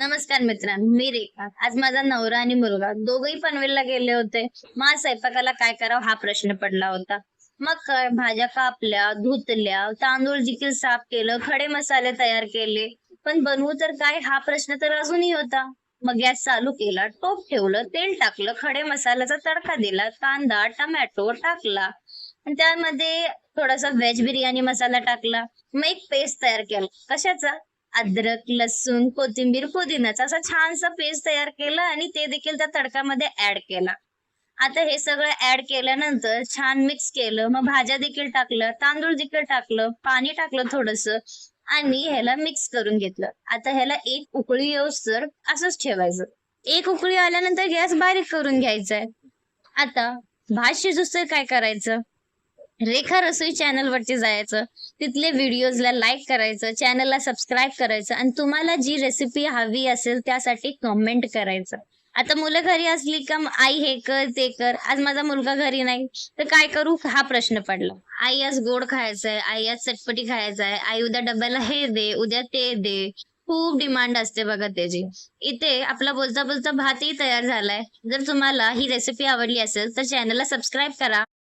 नमस्कार मित्रांनो, मी रेखा. आज माझा नवरा आणि मुलगा दोघही पनवेलला गेले होते. मग आज स्वयंपाकाला काय करावं हा प्रश्न पडला होता. मग काय भाज्या कापल्या, धुतल्या, तांदूळ देखील साफ केलं, खडे मसाले तयार केले. पण बनवू तर काय हा प्रश्न तर अजूनही होता. मग गॅस चालू केला, टोप ठेवलं, तेल टाकलं, खडे मसाल्याचा तडका दिला, कांदा, टोमॅटो टाकला आणि त्यामध्ये थोडासा व्हेज बिर्याणी मसाला टाकला. मग एक पेस्ट तयार केला. कशाचा? अद्रक, लसूण, कोथिंबीर, पुदिनाचा असा छानसा पेस्ट तयार केला आणि ते देखील त्या तडकामध्ये ऍड केला. आता हे सगळं ऍड केल्यानंतर छान मिक्स केलं. मग भाज्या देखील टाकलं, तांदूळ देखील टाकलं, पाणी टाकलं थोडंसं आणि ह्याला मिक्स करून घेतलं. आता ह्याला एक उकळी येऊस्तर असंच ठेवायचं. एक उकळी आल्यानंतर गॅस बारीक करून घ्यायचा आहे. आता भात शिजूस्तर काय करायचं? रेखा रसोई चॅनल वरती जायचं, तिथले व्हिडिओजला लाईक करायचं, चॅनलला सबस्क्राईब करायचं आणि तुम्हाला जी रेसिपी हवी असेल त्यासाठी कमेंट करायचं. आता मुलं घरी असली का आई हे कर ते कर. आज माझा मुलगा घरी नाही तर काय करू हा प्रश्न पडला. आई आज गोड खायचंय, आई आज चटपटी खायचंय, आई उद्या डब्याला हे दे, उद्या ते दे. खूप डिमांड असते बघा त्याची. इथे आपला बोलता बोलता भातही तयार झालाय. जर तुम्हाला ही रेसिपी आवडली असेल तर चॅनलला सबस्क्राईब करा.